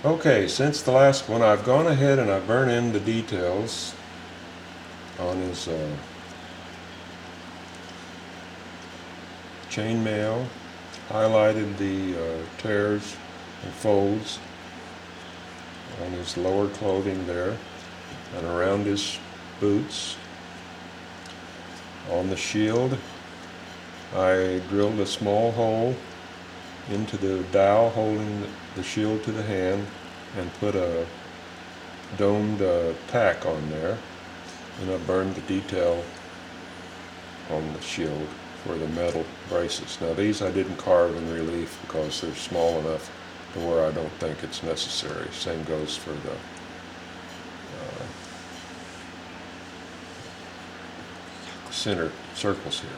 Okay, since the last one, I've gone ahead and I've burned in the details on his chainmail, highlighted the tears and folds on his lower clothing there and around his boots. On the shield, I drilled a small hole into the dowel holding the shield to the hand and put a domed tack on there, and I burned the detail on the shield for the metal braces. Now these I didn't carve in relief because they're small enough to where I don't think it's necessary. Same goes for the center circles here.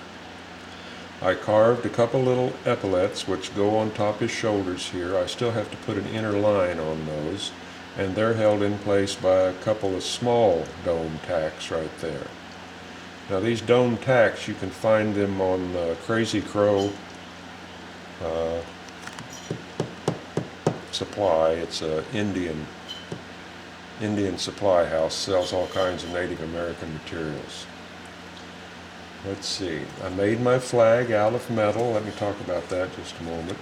I carved a couple little epaulets which go on top his shoulders here. I still have to put an inner line on those, and they're held in place by a couple of small dome tacks right there. Now these dome tacks, you can find them on Crazy Crow Supply. It's an Indian supply house, sells all kinds of Native American materials. Let's see, I made my flag out of metal. Let me talk about that just a moment.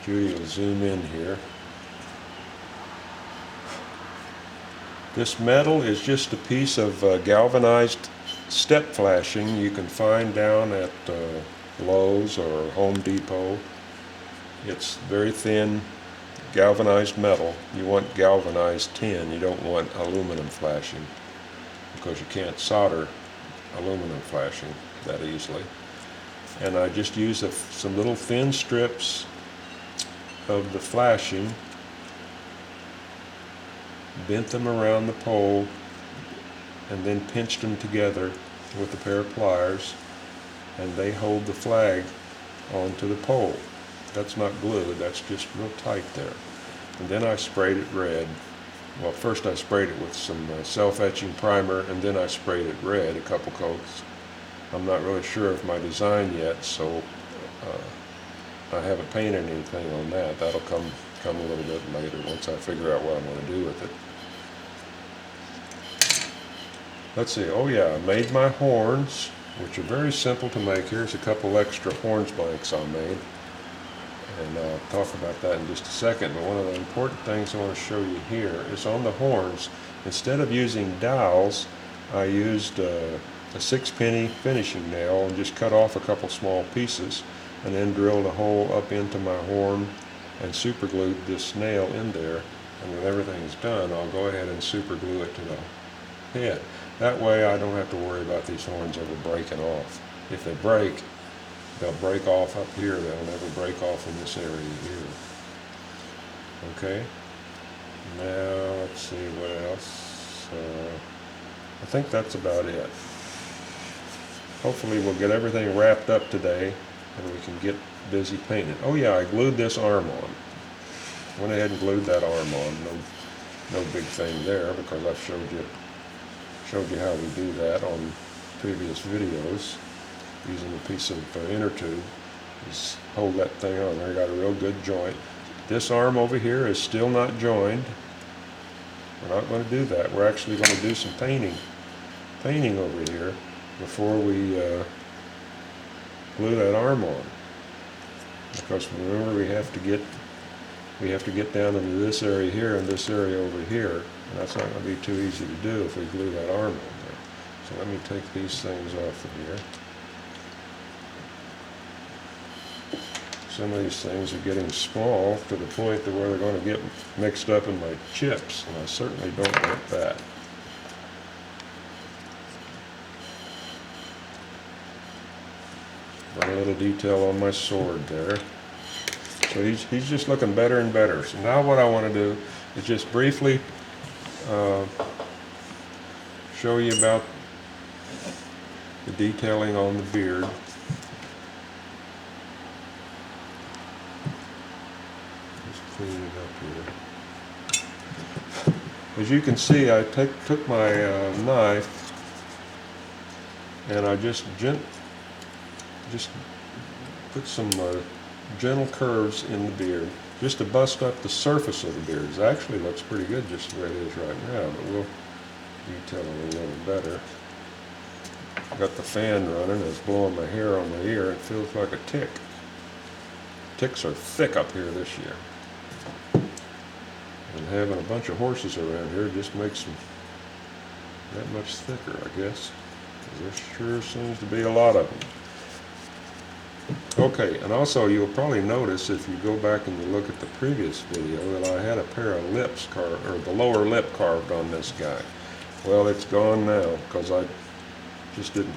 Judy will zoom in here. This metal is just a piece of galvanized step flashing you can find down at Lowe's or Home Depot. It's very thin galvanized metal. You want galvanized tin, you don't want aluminum flashing, because you can't solder aluminum flashing that easily. And I just use some little thin strips of the flashing, bent them around the pole, and then pinched them together with a pair of pliers, and they hold the flag onto the pole. That's not glued, that's just real tight there. And then I sprayed it red. Well, first I sprayed it with some self-etching primer, and then I sprayed it red, a couple coats. I'm not really sure of my design yet, so I haven't painted anything on that. That'll come a little bit later once I figure out what I'm going to do with it. Let's see, oh yeah, I made my horns, which are very simple to make. Here's a couple extra horns blanks I made, and I'll talk about that in just a second. But one of the important things I want to show you here is on the horns, instead of using dowels, I used a 6-penny finishing nail and just cut off a couple small pieces, and then drilled a hole up into my horn and super glued this nail in there. And when everything's done, I'll go ahead and super glue it to the head. That way I don't have to worry about these horns ever breaking off. If they break, they'll break off up here. They'll never break off in this area here. Okay, now let's see what else. I think that's about it. Hopefully we'll get everything wrapped up today and we can get busy painting. Oh yeah, I glued this arm on. Went ahead and glued that arm on. No big thing there, because I've showed you how we do that on previous videos using a piece of inner tube. Just hold that thing on there. Got a real good joint. This arm over here is still not joined. We're not going to do that. We're actually going to do some painting over here before we glue that arm on. Because remember, we have to get down into this area here and this area over here, and that's not going to be too easy to do if we glue that arm on there. So let me take these things off of here. Some of these things are getting small to the point to where they're going to get mixed up in my chips, and I certainly don't want that. Got a little detail on my sword there. So he's just looking better and better. So now what I want to do is just briefly show you about the detailing on the beard. Just clean it up here. As you can see, I took my knife and I just put some gentle curves in the beard, just to bust up the surface of the beard. It actually looks pretty good just the way it is right now, but we'll detail it a little better. Got the fan running, it's blowing my hair on my ear. It feels like a tick. Ticks are thick up here this year. And having a bunch of horses around here just makes them that much thicker, I guess. There sure seems to be a lot of them. Okay, and also you'll probably notice if you go back and you look at the previous video that I had a pair of lips carved, or the lower lip carved on this guy. Well, it's gone now because I just didn't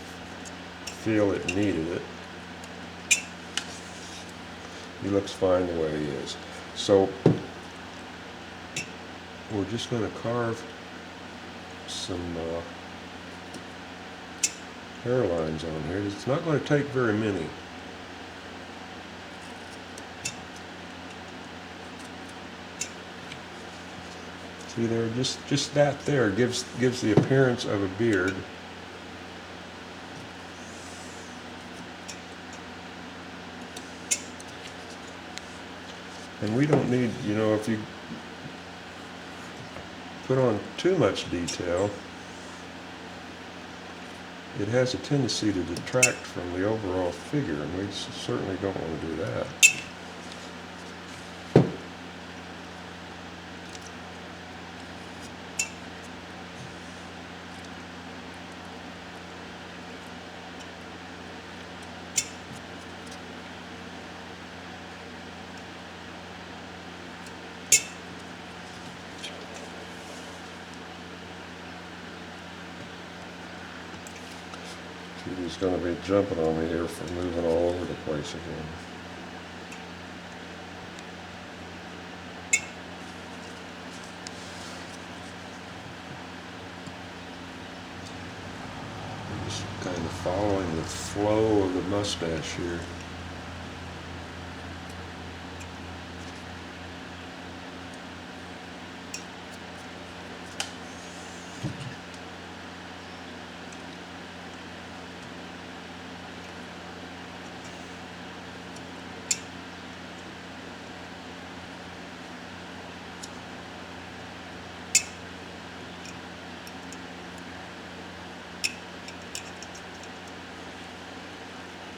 feel it needed it. He looks fine the way he is. So we're just going to carve some hairlines on here. It's not going to take very many. See there, just that there gives the appearance of a beard. And we don't need, you know, if you put on too much detail, it has a tendency to detract from the overall figure, and we certainly don't want to do that. He's going to be jumping on me here for moving all over the place again. I'm just kind of following the flow of the mustache here.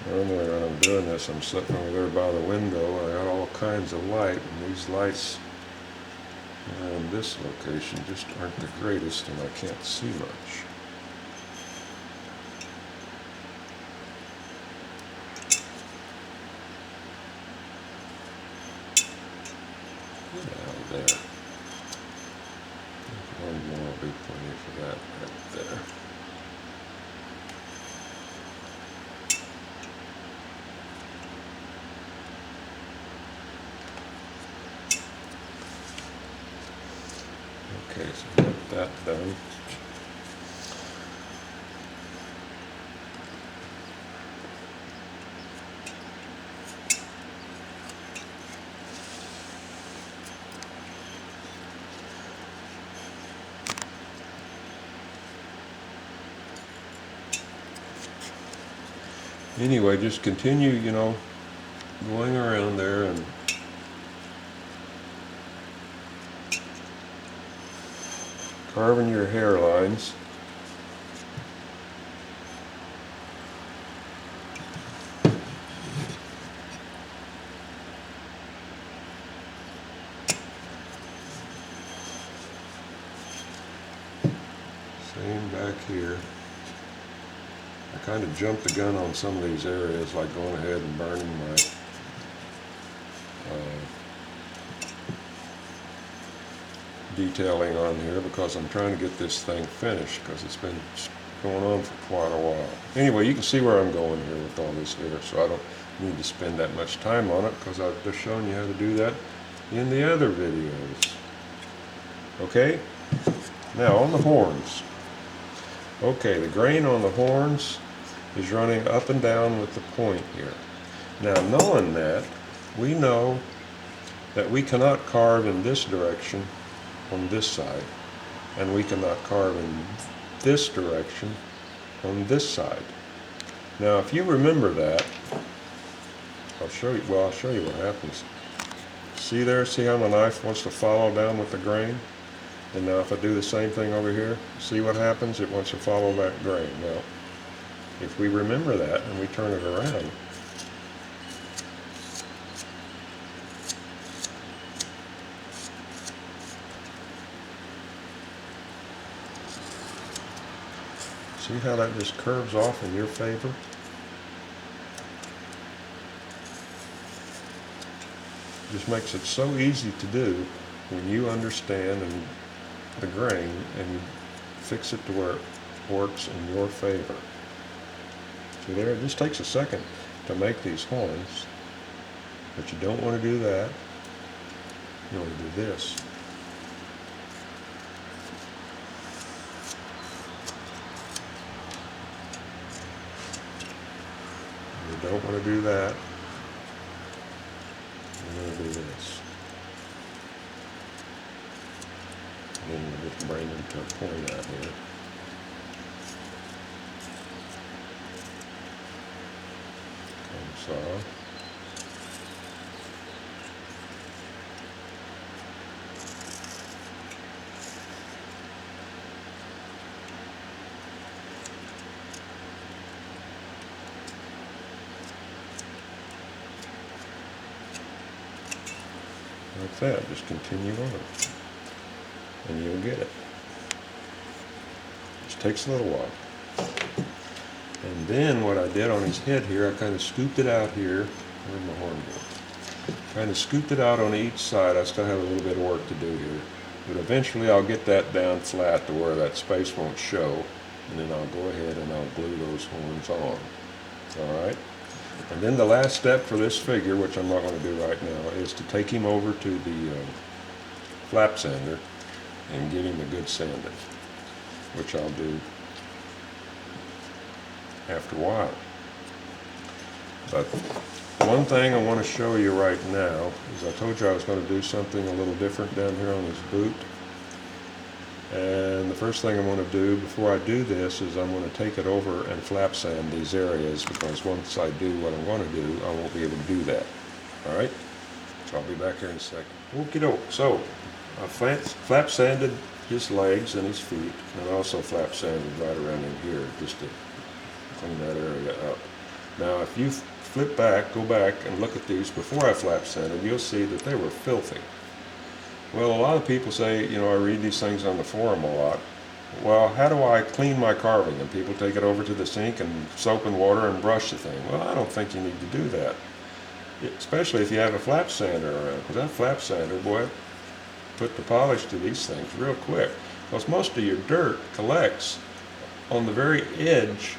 Normally when I'm doing this, I'm sitting over there by the window, and I got all kinds of light, and these lights around this location just aren't the greatest, and I can't see much. Get out of there. One more will be plenty for that right there. Okay, so got that done. Anyway, just continue, you know, going around there and carving your hairlines. Same back here. I kind of jumped the gun on some of these areas, like going ahead and burning my detailing on here, because I'm trying to get this thing finished, because it's been going on for quite a while. Anyway, you can see where I'm going here with all this here, so I don't need to spend that much time on it, because I've just shown you how to do that in the other videos. Okay? Now on the horns. Okay, the grain on the horns is running up and down with the point here. Now, knowing that, we know that we cannot carve in this direction on this side, and we cannot carve in this direction on this side. Now, if you remember that, I'll show you, well, I'll show you what happens. See there, see how my knife wants to follow down with the grain? And now if I do the same thing over here, see what happens? It wants to follow that grain. Well, if we remember that and we turn it around, see how that just curves off in your favor? Just makes it so easy to do when you understand the grain and fix it to where it works in your favor. See there, it just takes a second to make these horns, but you don't want to do that. You want to do this. You don't want to do that. I'm going to do this. And then we'll just bring them to a point out here. Comes off. Like that, just continue on, and you'll get it. Just takes a little while. And then what I did on his head here, I kind of scooped it out here. Where's my horn go? Kind of scooped it out on each side. I still have a little bit of work to do here, but eventually I'll get that down flat to where that space won't show, and then I'll go ahead and I'll glue those horns on. All right. And then the last step for this figure, which I'm not going to do right now, is to take him over to the flap sander and give him a good sanding, which I'll do after a while. But one thing I want to show you right now is I told you I was going to do something a little different down here on this boot. And the first thing I want to do before I do this is I'm going to take it over and flap sand these areas, because once I do what I want to do, I won't be able to do that. All right? So I'll be back here in a second. Okie doke. So I flap sanded his legs and his feet, and also flap sanded right around in here just to clean that area up. Now if you flip back, go back and look at these before I flap sanded, you'll see that they were filthy. Well, a lot of people say, you know, I read these things on the forum a lot. Well, how do I clean my carving? And people take it over to the sink and soap and water and brush the thing. Well, I don't think you need to do that, especially if you have a flap sander around, because that flap sander, boy, put the polish to these things real quick. Because most of your dirt collects on the very edge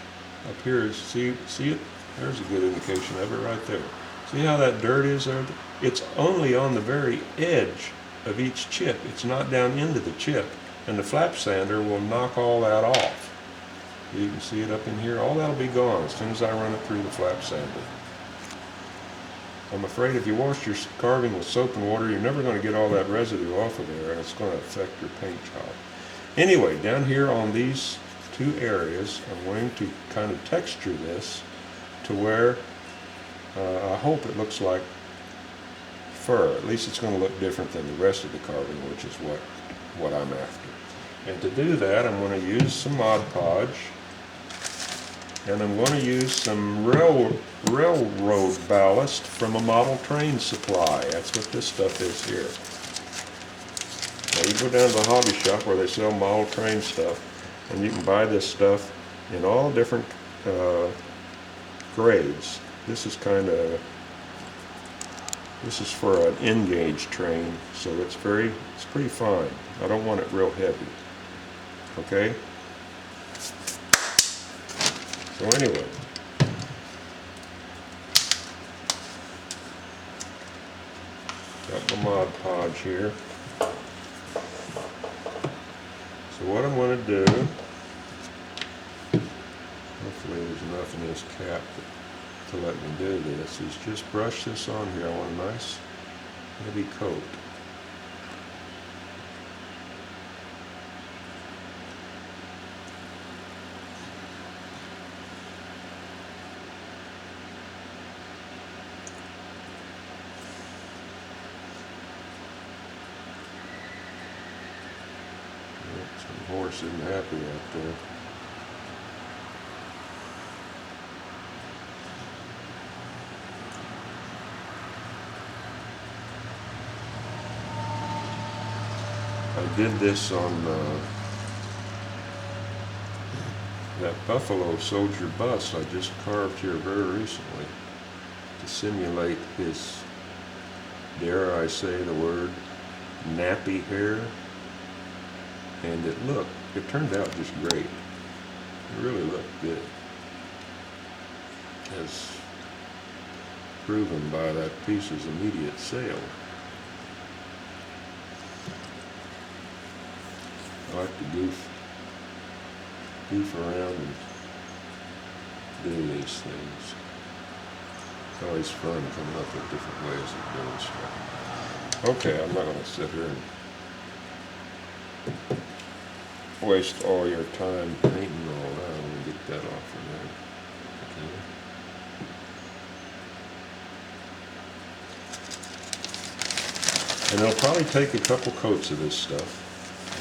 up here. See it? There's a good indication of it right there. See how that dirt is there? It's only on the very edge of each chip. It's not down into the chip, and the flap sander will knock all that off. You can see it up in here. All that'll be gone as soon as I run it through the flap sander. I'm afraid if you wash your carving with soap and water, you're never going to get all that residue off of there, and it's going to affect your paint job. Anyway, down here on these two areas, I'm going to kind of texture this to where I hope it looks like fur. At least it's going to look different than the rest of the carving, which is what I'm after. And to do that, I'm going to use some Mod Podge, and I'm going to use some railroad ballast from a model train supply. That's what this stuff is here. Now you go down to the hobby shop where they sell model train stuff, and you can buy this stuff in all different grades. This is for an N-gauge train, so it's pretty fine. I don't want it real heavy. Okay? So anyway, got my Mod Podge here. So what I'm going to do, hopefully there's enough in this cap to let me do this, is just brush this on here. I want a nice heavy coat. horse isn't happy out there. I did this on that Buffalo Soldier bust I just carved here very recently to simulate his, dare I say the word, nappy hair. And it turned out just great. It really looked good, as proven by that piece's immediate sale. I like to goof around and do these things. It's always fun coming up with different ways of doing stuff. Okay, I'm not going to sit here and waste all your time painting all that. I'm going to get that off of there. Okay. And it'll probably take a couple coats of this stuff.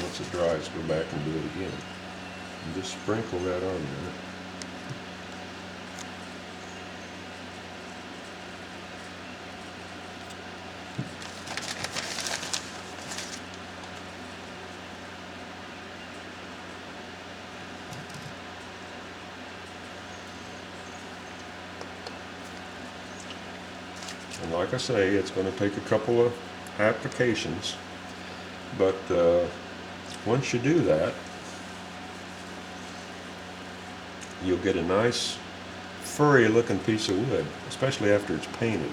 Once it dries, go back and do it again. And just sprinkle that on there. And like I say, it's going to take a couple of applications, but once you do that, you'll get a nice furry looking piece of wood, especially after it's painted.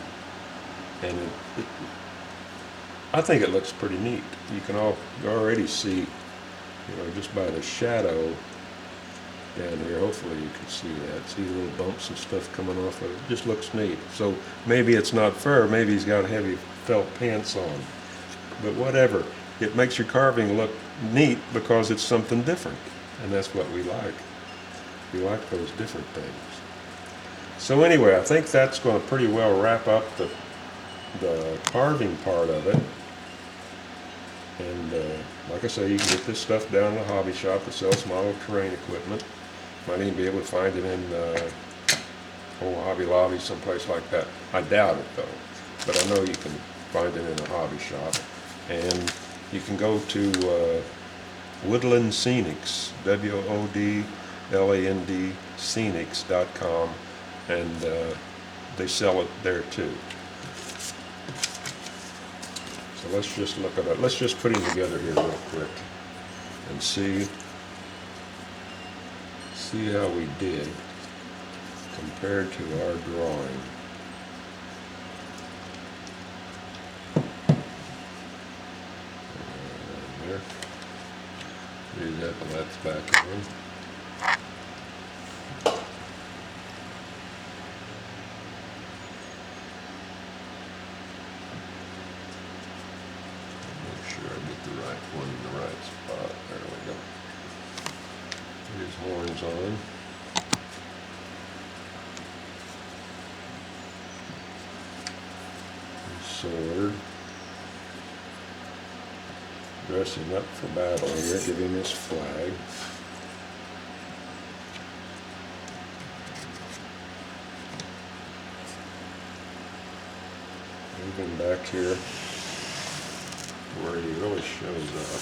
And I think it looks pretty neat. You can already see, just by the shadow down here, hopefully you can see that. See the little bumps and stuff coming off of it. It just looks neat. So maybe it's not fur, maybe he's got heavy felt pants on. But whatever, it makes your carving look neat because it's something different. And that's what we like. We like those different things. So anyway, I think that's going to pretty well wrap up the carving part of it. And like I say, you can get this stuff down in a hobby shop that sells model terrain equipment. Might even be able to find it in Hobby Lobby, someplace like that. I doubt it though, but I know you can find it in a hobby shop. And you can go to Woodland Scenics, WODLAND Scenics.com, and they sell it there too. So let's just look at it. Let's just put them together here real quick and see how we did compared to our drawing. There. Do that, but that's back in. Make sure I get the right one in the right spot. There we go. His horns on. His sword. Dressing up for battle here, give him his flag. Moving back here where he really shows up.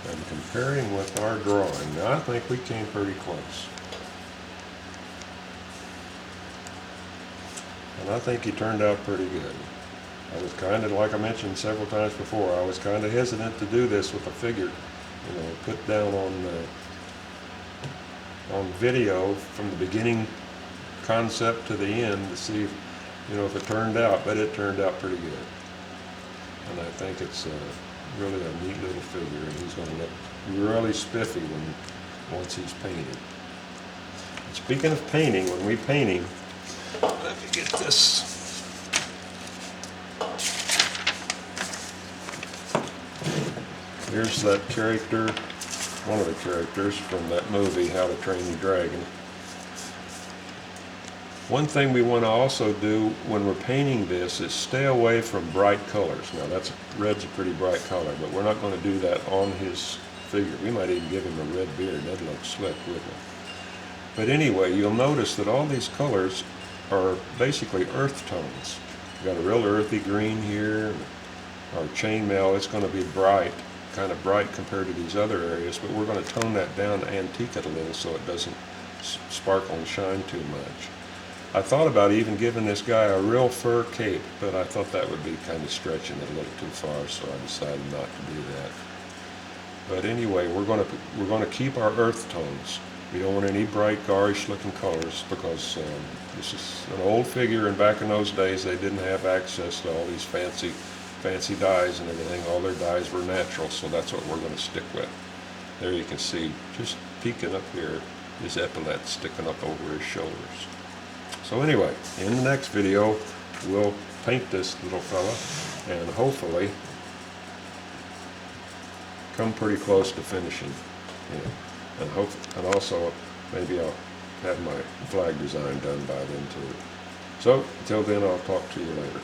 And comparing with our drawing. Now I think we came pretty close. And I think he turned out pretty good. I was kind of, like I mentioned several times before, I was kind of hesitant to do this with a figure, put down on video from the beginning concept to the end to see if it turned out, but it turned out pretty good. And I think it's really a neat little figure, and he's going to look really spiffy once he's painted. And speaking of painting, when we paint him, let me get this. Here's that character, one of the characters from that movie, How to Train Your Dragon. One thing we want to also do when we're painting this is stay away from bright colors. Now red's a pretty bright color, but we're not going to do that on his figure. We might even give him a red beard. That'd look slick, wouldn't it? But anyway, you'll notice that all these colors are basically earth tones. We've got a real earthy green here. Our chainmail, it's going to be bright, kind of bright compared to these other areas, but we're going to tone that down to antique it a little so it doesn't sparkle and shine too much. I thought about even giving this guy a real fur cape, but I thought that would be kind of stretching it a little too far, so I decided not to do that. But anyway, we're going to keep our earth tones. We don't want any bright, garish-looking colors because this is an old figure, and back in those days they didn't have access to all these fancy dyes and everything. All their dyes were natural, so that's what we're going to stick with. There you can see, just peeking up here, his epaulets sticking up over his shoulders. So anyway, in the next video, we'll paint this little fella and hopefully come pretty close to finishing. And also maybe I'll have my flag design done by then too. So until then, I'll talk to you later.